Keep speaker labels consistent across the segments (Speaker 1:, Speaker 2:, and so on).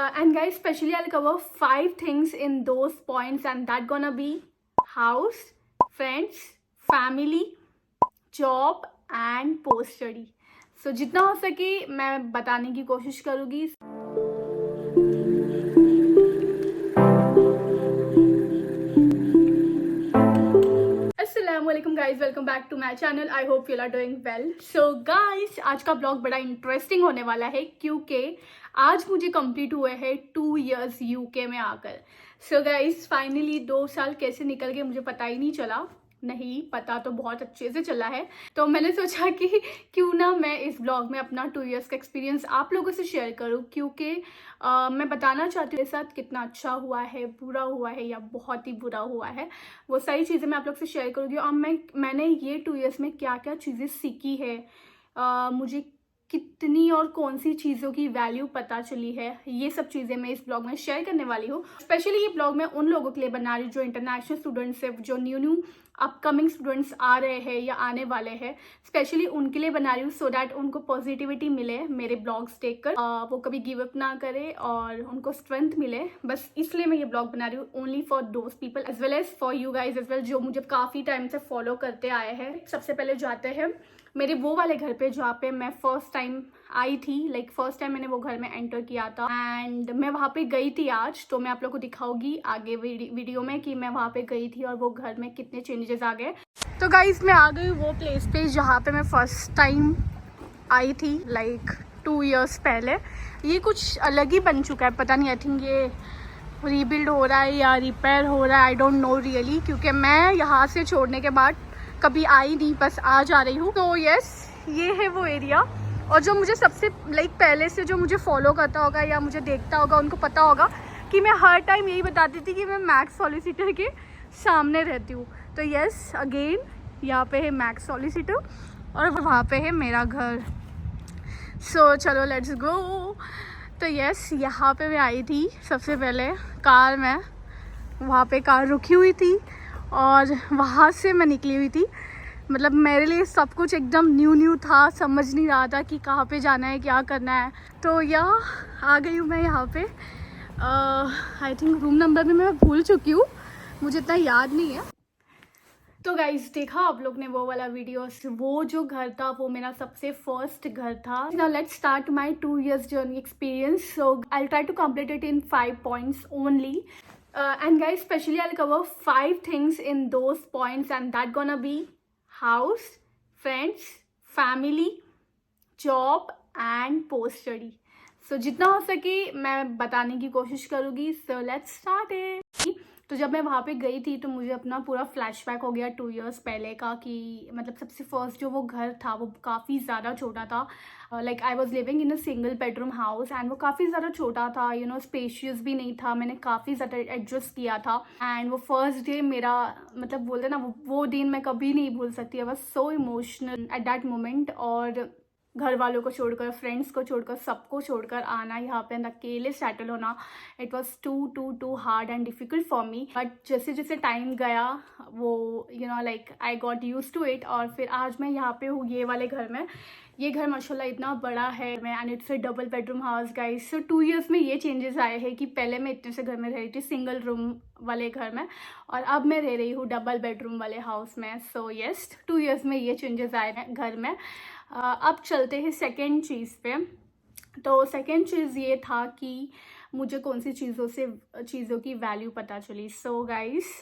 Speaker 1: And guys, especially I'll cover 5 things in those points, and that gonna be house, friends, family, job and post study. So जितना हो सके मैं बताने की कोशिश करूँगी. अस्सलामुअलैकुम guys, welcome back to my channel. I hope you are doing well. So guys, आज का ब्लॉग बड़ा इंटरेस्टिंग होने वाला है क्योंकि आज मुझे कंप्लीट हुए हैं 2 years यूके में आकर. सो गाइज, फाइनली 2 साल कैसे निकल गए मुझे पता ही नहीं चला. नहीं पता तो बहुत अच्छे से चला है. तो मैंने सोचा कि क्यों ना मैं इस ब्लॉग में अपना 2 years का एक्सपीरियंस आप लोगों से शेयर करूं, क्योंकि मैं बताना चाहती हूँ मेरे साथ कितना अच्छा हुआ है, बुरा हुआ है या बहुत ही बुरा हुआ है. वो सारी चीज़ें मैं आप लोग से शेयर करूँगी. और मैंने ये 2 years में क्या क्या चीज़ें सीखी है, मुझे कितनी और कौन सी चीज़ों की वैल्यू पता चली है, ये सब चीज़ें मैं इस ब्लॉग में शेयर करने वाली हूँ. स्पेशली ये ब्लॉग मैं उन लोगों के लिए बना रही हूँ जो इंटरनेशनल स्टूडेंट्स है, जो न्यू अपकमिंग स्टूडेंट्स आ रहे हैं या आने वाले हैं. स्पेशली उनके लिए बना रही हूँ सो दैट उनको पॉजिटिविटी मिले मेरे ब्लॉग्स देखकर, वो कभी गिव अप ना करे और उनको स्ट्रेंथ मिले. बस इसलिए मैं ये ब्लॉग बना रही हूँ, only for those people as well as for you guys as well, जो मुझे काफ़ी टाइम से फॉलो करते आए हैं. सबसे पहले जाते हैं मेरे वो वाले घर पे जहाँ पे मैं फर्स्ट टाइम आई थी. फर्स्ट टाइम मैंने वो घर में एंटर किया था एंड मैं वहाँ पे गई थी आज. तो मैं आप लोग को दिखाऊंगी आगे वीडियो में कि मैं वहाँ पे गई थी और वो घर में कितने चेंजेस आ गए. तो गाइस, मैं आ गई वो प्लेस पे जहाँ पे मैं फर्स्ट टाइम आई थी 2 years पहले. ये कुछ अलग ही बन चुका है, पता नहीं, आई थिंक ये रीबिल्ड हो रहा है या रिपेयर हो रहा है, आई डोंट नो रियली, क्योंकि मैं यहाँ से छोड़ने के बाद कभी आई नहीं, बस आज आ रही हूँ. तो यस, ये है वो एरिया. और जो मुझे सबसे पहले से जो मुझे फॉलो करता होगा या मुझे देखता होगा उनको पता होगा कि मैं हर टाइम यही बताती थी कि मैं मैक्स सॉलिसिटर के सामने रहती हूँ. तो यस, अगेन यहाँ पे है मैक्स सॉलिसिटर और वहाँ पे है मेरा घर. सो चलो लेट्स गो. तो यस, यहाँ पे मैं आई थी सबसे पहले कार में. वहाँ पे कार रुकी हुई थी और वहाँ से मैं निकली हुई थी. मतलब मेरे लिए सब कुछ एकदम न्यू था, समझ नहीं रहा था कि कहाँ पे जाना है, क्या करना है. तो आ गई हूँ मैं यहाँ पे. आई थिंक रूम नंबर भी मैं भूल चुकी हूँ, मुझे इतना याद नहीं है. तो गाइज, देखा आप लोग ने वो वाला वीडियो, वो जो घर था वो मेरा सबसे फर्स्ट घर था. Now let's start my 2 years journey experience. So I try to complete it in 5 points only. And guys, especially I'll cover 5 things in those points, and that gonna be house, friends, family, job and post study. So जितना हो सके मैं बताने की कोशिश करूँगी. So let's start it. तो जब मैं वहाँ पे गई थी तो मुझे अपना पूरा फ्लैशबैक हो गया 2 years पहले का, कि मतलब सबसे फर्स्ट जो वो घर था वो काफ़ी ज़्यादा छोटा था. I was living in a single bedroom house and वो काफ़ी ज़्यादा छोटा था, स्पेशियस भी नहीं था. मैंने काफ़ी ज़्यादा एडजस्ट किया था. एंड वो फर्स्ट डे मेरा, मतलब बोलते ना, वो दिन मैं कभी नहीं भूल सकती. I was so emotional at that moment. और घर वालों को छोड़कर, फ्रेंड्स को छोड़कर, सबको छोड़कर आना यहाँ पे अकेले सेटल होना, it was too hard and difficult for me. But जैसे जैसे टाइम गया वो I got used to it. और फिर आज मैं यहाँ पे हूँ ये वाले घर में. ये घर माशाल्लाह इतना बड़ा है and it's a double bedroom house guys. So 2 years में ये चेंजेस आए हैं कि पहले मैं इतने से घर में रह रही थी सिंगल रूम वाले घर में, और अब मैं रह रही हूँ डबल बेडरूम वाले हाउस में. सो यस, 2 years में ये चेंजेस आए हैं घर में. अब चलते हैं सेकेंड चीज़ पे. तो सेकेंड चीज़ ये था कि मुझे कौन सी चीज़ों की वैल्यू पता चली. सो गाइस,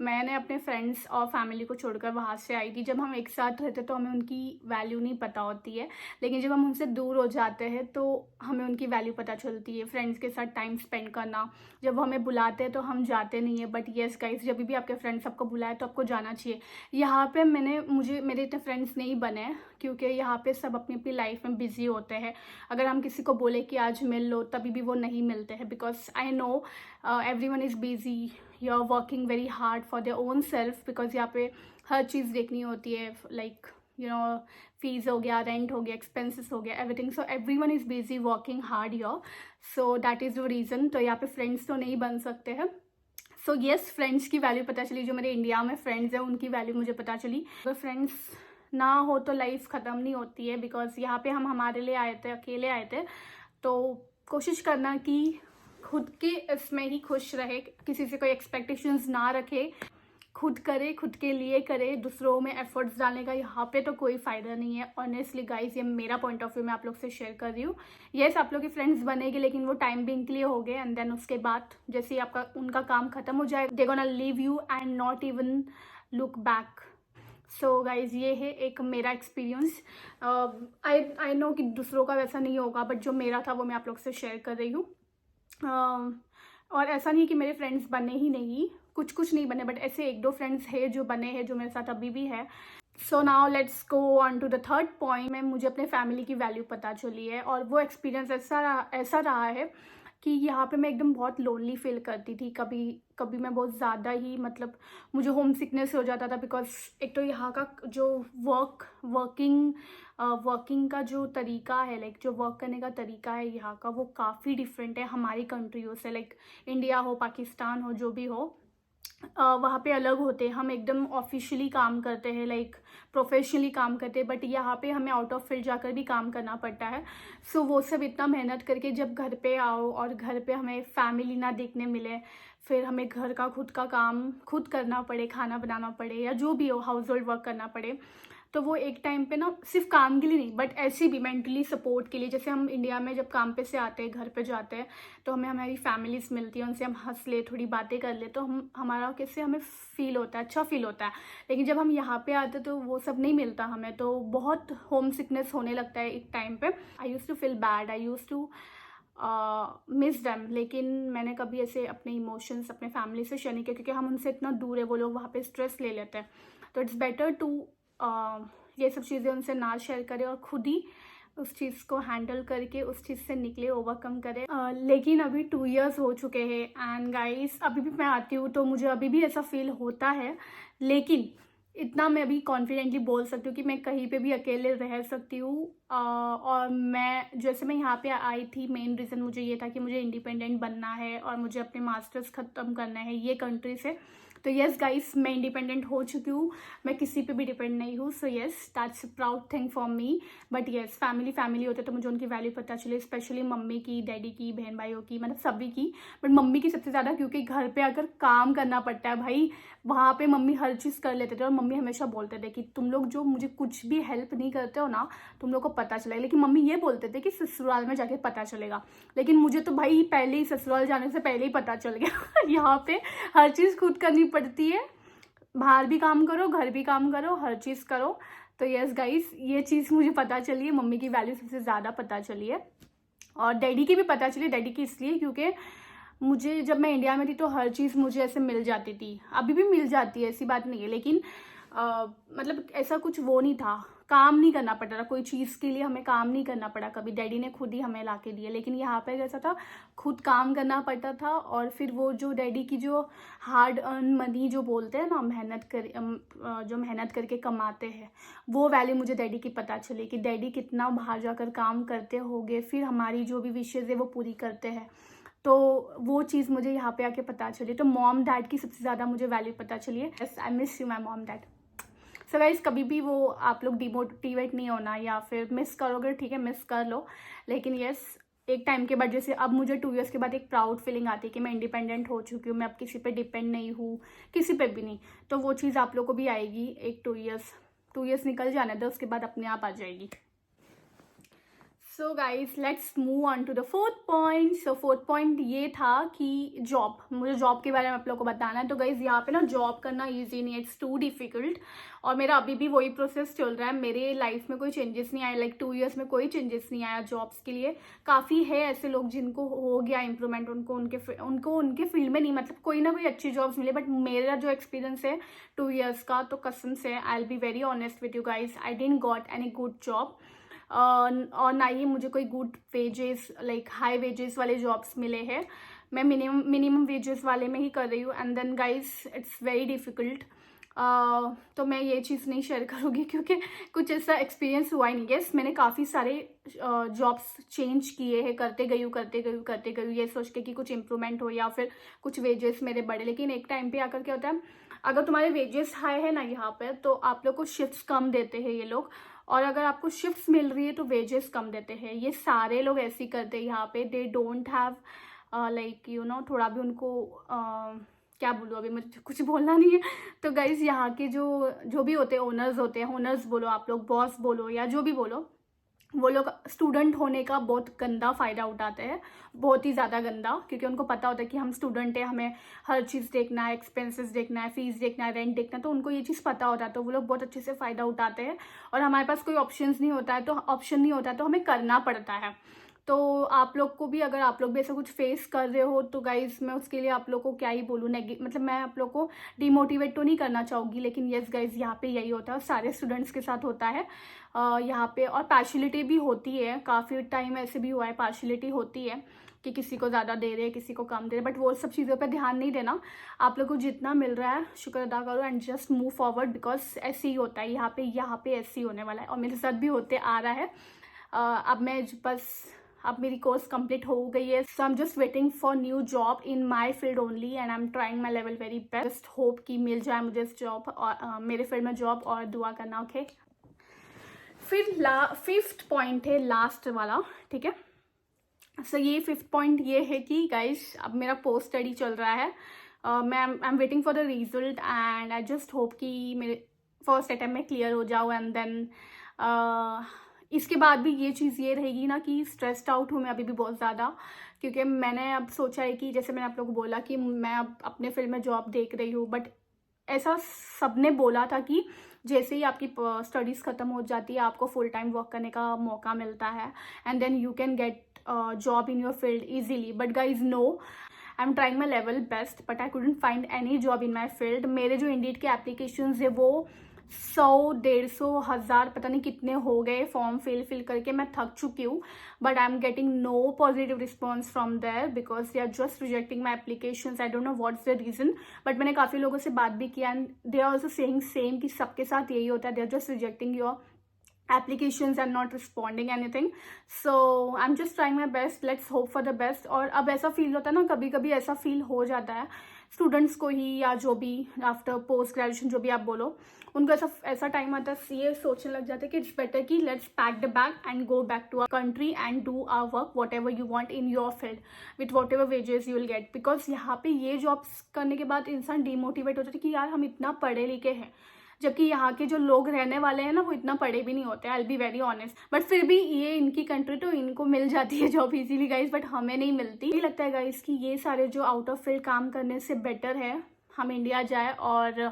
Speaker 1: मैंने अपने फ्रेंड्स और फैमिली को छोड़कर वहाँ से आई थी. जब हम एक साथ रहते तो हमें उनकी वैल्यू नहीं पता होती है, लेकिन जब हम उनसे दूर हो जाते हैं तो हमें उनकी वैल्यू पता चलती है. फ्रेंड्स के साथ टाइम स्पेंड करना, जब वो हमें बुलाते हैं तो हम जाते नहीं है. बट येस गाइस, जब भी आपके फ्रेंड्स आपको बुलाए तो आपको जाना चाहिए. यहाँ पे मेरे इतने फ्रेंड्स नहीं बने क्योंकि यहाँ पे सब अपनी अपनी लाइफ में बिजी होते हैं. अगर हम किसी को बोले कि आज मिल लो, तभी भी वो नहीं मिलते हैं. Because I know everyone is busy, you are working very hard for their own self. Because यहाँ पे हर चीज़ देखनी होती है, फीस हो गया, रेंट हो गया, एक्सपेंसेस हो गया, everything. So everyone is busy working hard your. So that is the reason. तो यहाँ पे फ्रेंड्स तो नहीं बन सकते हैं. सो येस, फ्रेंड्स की वैल्यू पता चली. जो मेरे इंडिया में फ्रेंड्स हैं उनकी वैल्यू मुझे पता चली. अगर फ्रेंड्स ना हो तो लाइफ ख़त्म नहीं होती है. बिकॉज यहाँ पे हम हमारे लिए आए थे, अकेले आए थे. तो कोशिश करना कि खुद के इसमें ही खुश रहे, किसी से कोई एक्सपेक्टेशंस ना रखे, खुद करे, खुद के लिए करे, दूसरों में एफर्ट्स डालने का यहाँ पे तो कोई फ़ायदा नहीं है। ऑनेस्टली गाइस, ये मेरा पॉइंट ऑफ व्यू मैं आप लोग से शेयर कर रही हूँ। येस, आप लोग के फ्रेंड्स बनेंगे, लेकिन वो टाइम बिंग के लिए हो गए, एंड देन उसके बाद जैसे ही आपका उनका काम खत्म हो जाए, they gonna leave you and not even look back. So guys, ये है एक मेरा एक्सपीरियंस। आई नो कि दूसरों का वैसा नहीं होगा, बट जो मेरा था वो मैं आप लोग से शेयर कर रही हूँ। और ऐसा नहीं कि मेरे फ्रेंड्स बने ही नहीं, कुछ नहीं बने, बट ऐसे एक दो फ्रेंड्स हैं जो बने हैं, जो मेरे साथ अभी भी है। So now let's go on to the third point में मुझे अपने फैमिली की वैल्यू पता चली है, और वो एक्सपीरियंस ऐसा रहा है कि यहाँ पे मैं एकदम बहुत लोनली फील करती थी। कभी कभी मैं बहुत ज़्यादा ही, मतलब मुझे होम सिकनेस हो जाता था, बिकॉज एक तो यहाँ का जो वर्किंग का जो तरीका है, लाइक जो वर्क करने का तरीका है यहाँ का, वो काफ़ी डिफरेंट है हमारी कंट्रियों से। लाइक इंडिया हो, पाकिस्तान हो, जो भी हो, वहाँ पे अलग होते हैं। हम एकदम ऑफिशियली काम करते हैं, लाइक प्रोफेशनली काम करते हैं, बट यहाँ पे हमें आउट ऑफ फील्ड जाकर भी काम करना पड़ता है। सो वो सब इतना मेहनत करके जब घर पे आओ और घर पे हमें फैमिली ना देखने मिले, फिर हमें घर का खुद का काम खुद करना पड़े, खाना बनाना पड़े या जो भी हो, हाउस होल्ड वर्क करना पड़े, तो वो एक टाइम पे ना सिर्फ काम के लिए नहीं, बट ऐसे भी मेंटली सपोर्ट के लिए। जैसे हम इंडिया में जब काम पे से आते हैं, घर पे जाते हैं, तो हमें हमारी फैमिलीज मिलती है, उनसे हम हंस ले, थोड़ी बातें कर ले, तो हमारा कैसे हमें फील होता है, अच्छा फील होता है। लेकिन जब हम यहाँ पे आते तो वो सब नहीं मिलता हमें, तो बहुत होम सिकनेस होने लगता है एक टाइम पे। I use to feel bad, I use to miss them, लेकिन मैंने कभी ऐसे अपने इमोशंस अपने फैमिली से शेयर नहीं किया, क्योंकि हम उनसे इतना दूर है, वो लोग वहाँ पे स्ट्रेस ले लेते हैं। तो इट्स बेटर टू ये सब चीज़ें उनसे ना शेयर करें, और खुद ही उस चीज़ को हैंडल करके उस चीज़ से निकले, ओवरकम करें। लेकिन अभी 2 years हो चुके हैं, एंड गाइस अभी भी मैं आती हूँ तो मुझे अभी भी ऐसा फील होता है, लेकिन इतना मैं अभी कॉन्फिडेंटली बोल सकती हूँ कि मैं कहीं पे भी अकेले रह सकती हूँ। और मैं जैसे मैं यहाँ पे आई थी, मेन रीज़न मुझे ये था कि मुझे इंडिपेंडेंट बनना है और मुझे अपने मास्टर्स ख़त्म करना है ये कंट्री से। तो येस गाइस, मैं इंडिपेंडेंट हो चुकी हूँ, मैं किसी पे भी डिपेंड नहीं हूँ। So yes, that's a proud thing for me. But yes, family होते तो मुझे उनकी वैल्यू पता चले, स्पेशली मम्मी की, डैडी की, बहन भाइयों की, मतलब सभी की, बट मम्मी की सबसे ज़्यादा, क्योंकि घर पे अगर काम करना पड़ता है भाई, वहाँ पे मम्मी हर चीज़ कर लेते थे, और मम्मी हमेशा बोलते थे कि तुम लोग जो मुझे कुछ भी हेल्प नहीं करते हो ना, तुम लोग को पता चलेगा। लेकिन मम्मी ये बोलते थे कि ससुराल में जाके पता चलेगा, लेकिन मुझे तो भाई पहले ही ससुराल जाने से पहले ही पता चल गया। यहाँ पे हर चीज़ खुद करनी पड़ती है, बाहर भी काम करो, घर भी काम करो, हर चीज़ करो। तो यस गाइस, ये चीज़ मुझे पता चली है, मम्मी की वैल्यू सबसे ज़्यादा पता चली है, और डैडी की भी पता चली। डैडी की इसलिए क्योंकि मुझे, जब मैं इंडिया में थी तो हर चीज़ मुझे ऐसे मिल जाती थी, अभी भी मिल जाती है, ऐसी बात नहीं है, लेकिन मतलब ऐसा कुछ वो नहीं था, काम नहीं करना पड़ता था, कोई चीज़ के लिए हमें काम नहीं करना पड़ा कभी, डैडी ने खुद ही हमें ला के दिए। लेकिन यहाँ पे कैसा था, खुद काम करना पड़ता था, और फिर वो जो डैडी की जो हार्ड अर्न मनी जो बोलते हैं ना, जो मेहनत करके कमाते हैं, वो वैल्यू मुझे डैडी की पता चली, कि डैडी कितना बाहर जाकर काम करते होंगे, फिर हमारी जो भी विशेज़ है वो पूरी करते हैं। तो वो चीज़ मुझे यहाँ पे आके पता चली। तो मॉम डैड की सबसे ज़्यादा मुझे वैल्यू पता चली है। Yes, I miss you my mom dad. So guys, कभी भी वो आप लोग डिमोटिवेट नहीं होना, या फिर मिस करोगे, ठीक है, मिस कर लो, लेकिन यस, एक टाइम के बाद, जैसे अब मुझे 2 years के बाद एक प्राउड फीलिंग आती है कि मैं इंडिपेंडेंट हो चुकी हूँ, मैं अब किसी पे डिपेंड नहीं हूँ, किसी पे भी नहीं। तो वो चीज़ आप लोग को भी आएगी, एक 2 years निकल जाने दो, उसके बाद अपने आप आ जाएगी। So guys, let's move on to the fourth point. So fourth point ये था कि जॉब, मुझे जॉब के बारे में आप लोग को बताना है। तो गाइज, यहाँ पे ना जॉब करना ईजी नहीं है, इट्स टू डिफिकल्ट, और मेरा अभी भी वही प्रोसेस चल रहा है। मेरे लाइफ में कोई चेंजेस नहीं आए, लाइक 2 years में कोई चेंजेस नहीं आया जॉब्स के लिए। काफ़ी है ऐसे लोग जिनको हो गया इम्प्रूवमेंट, उनको उनके फील्ड में नहीं, मतलब कोई ना कोई अच्छी जॉब्स मिले, बट मेरा जो एक्सपीरियंस है 2 years का, तो कसम से I will be very honest with you guys, I didn't got any good job, और ना ही मुझे कोई good wages, like high wages वाले जॉब्स मिले हैं। मैं मिनिमम वेजेस वाले में ही कर रही हूँ, and then guys it's very difficult. तो मैं ये चीज़ नहीं शेयर करूँगी, क्योंकि कुछ ऐसा एक्सपीरियंस हुआ ही नहीं। यस, मैंने काफ़ी सारे जॉब्स चेंज किए हैं, करते गई ये सोच के कि कुछ इम्प्रूवमेंट हो या फिर कुछ वेजेस मेरे बढ़े। लेकिन एक टाइम पे आकर क्या होता है, अगर तुम्हारे वेजेस हाई है ना यहाँ पे, तो आप लोग को शिफ्ट्स कम देते हैं ये लोग, और अगर आपको शिफ्ट्स मिल रही है तो वेजेस कम देते हैं। ये सारे लोग ऐसे ही करते हैं यहाँ पे, they don't have like you know, थोड़ा भी उनको क्या बोलूँ, अभी मुझे कुछ बोलना नहीं है। तो गाइज यहाँ के जो भी होते हैं, ओनर्स होते हैं, ओनर्स बोलो आप लोग, बॉस बोलो या जो भी बोलो, वो लोग स्टूडेंट होने का बहुत गंदा फ़ायदा उठाते हैं, बहुत ही ज़्यादा गंदा, क्योंकि उनको पता होता है कि हम स्टूडेंट हैं, हमें हर चीज़ देखना है, एक्सपेंसेस देखना है, फीस देखना है, रेंट देखना है, तो उनको ये चीज़ पता होता है, तो वो लोग बहुत अच्छे से फ़ायदा उठाते हैं। और हमारे पास कोई ऑप्शन नहीं होता है तो हमें करना पड़ता है। तो आप लोग को भी, अगर आप लोग भी ऐसा कुछ फेस कर रहे हो तो गाइज मैं उसके लिए आप लोग को क्या ही बोलूँ, मतलब मैं आप लोग को डिमोटिवेट तो नहीं करना चाहूँगी, लेकिन येस गाइज यहाँ पे यही होता है, सारे स्टूडेंट्स के साथ होता है यहाँ पे। और पार्शियलिटी भी होती है, काफ़ी टाइम ऐसे भी हुआ है, पार्शियलिटी होती है कि किसी को ज़्यादा दे रहे हैं, किसी को कम दे रहे, बट वो सब चीज़ों पर ध्यान नहीं देना। आप लोग को जितना मिल रहा है शुक्र अदा करो and just move forward, because ऐसे ही होता है यहाँ पे ऐसे ही होने वाला है, और मेरे साथ भी होते आ रहा है। अब मेरी कोर्स कंप्लीट हो गई है, so I am just waiting for new job in my field only and I am trying my level very best. Hope कि मिल जाए मुझे इस जॉब और मेरे फील्ड में जॉब, और दुआ करना। ओके, फिर 5th पॉइंट है लास्ट वाला, ठीक है। सो ये 5th पॉइंट ये है कि गाइस अब मेरा पोस्ट स्टडी चल रहा है, मैं I am waiting for the result and I just hope कि मेरे फर्स्ट अटैम्प्ट में क्लियर हो जाओ। एंड देन इसके बाद भी ये चीज़ ये रहेगी ना कि स्ट्रेस्ड आउट हूँ मैं अभी भी बहुत ज़्यादा, क्योंकि मैंने अब सोचा है कि जैसे मैंने आप लोगों को बोला कि मैं अब अपने फील्ड में जॉब देख रही हूँ, बट ऐसा सबने बोला था कि जैसे ही आपकी स्टडीज़ ख़त्म हो जाती है आपको फुल टाइम वर्क करने का मौका मिलता है and then you can get job in your field easily. But guys no, I am trying my level best but I couldn't find any job in my field. मेरे जो Indeed के applications है वो 100, 150, 1000 पता नहीं कितने हो गए फॉर्म फिल करके, मैं थक चुकी हूँ। But I am getting no positive response from there because they are just rejecting my applications. I don't know what's the reason, but मैंने काफ़ी लोगों से बात भी किया and they are also saying same कि सबके साथ यही होता है, they are just rejecting your applications and not responding anything. So I'm just trying my best, let's hope for the best. और अब ऐसा फील होता है ना, कभी कभी ऐसा फील हो जाता है स्टूडेंट्स को ही, या जो भी आफ्टर पोस्ट ग्रेजुएशन जो भी आप बोलो, उनको ऐसा टाइम आता है, ये सोचने लग जाते हैं कि इट्स बेटर कि let's pack the bag and go back to our country and do our work whatever you want in your field with whatever wages you will get. Because यहाँ पे ये jobs करने के बाद इंसान demotivate हो जाता है कि यार हम इतना पढ़े लिखे हैं, जबकि यहाँ के जो लोग रहने वाले हैं ना वो इतना पढ़े भी नहीं होते, I will be very honest. But फिर भी ये इनकी कंट्री, तो इनको मिल जाती है जॉब इजीली गाइस, बट हमें नहीं मिलती। ये लगता है गाइस कि ये सारे जो आउट ऑफ फील्ड काम करने से बेटर है हम इंडिया जाए और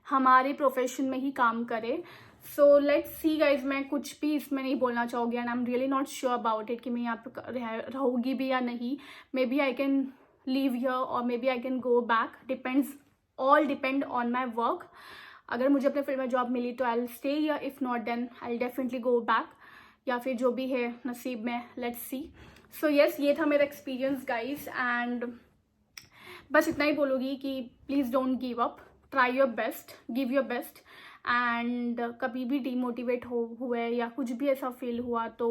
Speaker 1: हमारे प्रोफेशन में ही काम करे। सो लेट्स सी गाइज, मैं कुछ भी इसमें नहीं बोलना चाहूँगी and I am really not sure about it कि मैं यहाँ पे रहूँगी भी या नहीं। Maybe I can leave here और maybe I can go back, all depend on my work. अगर मुझे अपने फील्ड में जॉब मिली तो I will stay here, if not then I will definitely go back, या फिर जो भी है नसीब में, लेट्स सी। सो येस, ये था मेरा एक्सपीरियंस गाइज एंड बस इतना ही बोलूँगी कि please don't give up, try your best, give your best and कभी भी डिमोटिवेट हुए या कुछ भी ऐसा फील हुआ तो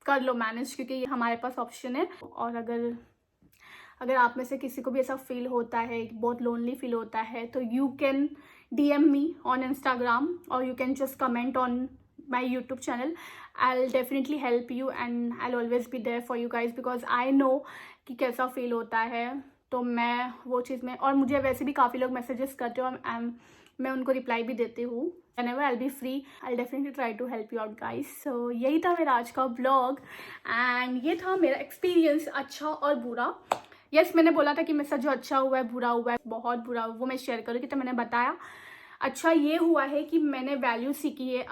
Speaker 1: कर लो मैनेज, क्योंकि ये हमारे पास ऑप्शन है। और अगर आप में से किसी को भी ऐसा फील होता है, बहुत लोनली फील होता है, तो you can DM me on Instagram और you can just comment on my YouTube channel. I will definitely help you and I will always be there for you guys, because I know कि कैसा feel होता है। तो मैं वो चीज़ में, और मुझे वैसे भी काफ़ी लोग मैसेजेस करते हो, मैं उनको रिप्लाई भी देती हूँ। whenever I'll be free, I'll definitely try to help you out guys. So यही था मेरा आज का ब्लॉग एंड ये था मेरा एक्सपीरियंस, अच्छा और बुरा। यस, मैंने बोला था कि मेरे साथ जो अच्छा हुआ है, बुरा हुआ है, बहुत बुरा हुआ, वो मैं शेयर करूँगी, तो मैंने बताया। अच्छा ये हुआ है कि मैंने वैल्यू सीखी है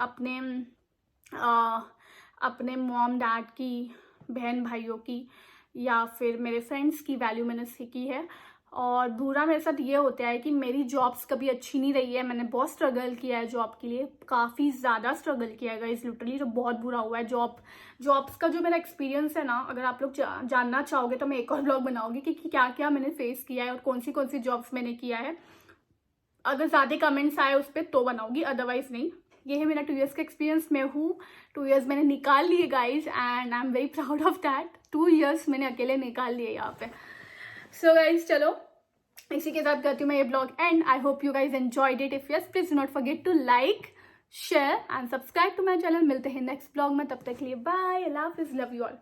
Speaker 1: अपने मॉम डैड की, बहन भाइयों की, या फिर मेरे फ्रेंड्स की वैल्यू मैंने सीखी है। और बुरा मेरे साथ ये होता है कि मेरी जॉब्स कभी अच्छी नहीं रही है, मैंने बहुत स्ट्रगल किया है जॉब के लिए, काफ़ी ज़्यादा स्ट्रगल किया है गाइस लिटरली, जो बहुत बुरा हुआ है। जॉब्स का जो मेरा एक्सपीरियंस है ना, अगर आप लोग जानना चाहोगे तो मैं एक और ब्लॉग बनाऊंगी कि क्या क्या मैंने फेस किया है और कौन सी जॉब्स मैंने किया है। अगर ज़्यादा कमेंट्स आए उस पर तो बनाऊंगी, अदरवाइज नहीं। ये है मेरा 2 years का एक्सपीरियंस। मैं हूँ 2 years मैंने निकाल लिए guys and I am very proud of that. 2 years मैंने अकेले निकाल लिए यहाँ पे। सो गाइज चलो, इसी के साथ करती हूँ मैं ये blog and I hope you guys enjoyed it. If yes, please do not forget to like, share and subscribe to my channel. मिलते हैं नेक्स्ट ब्लॉग में, तब तक के लिए बाय, अल्लाह हाफिज़, लव यू ऑल।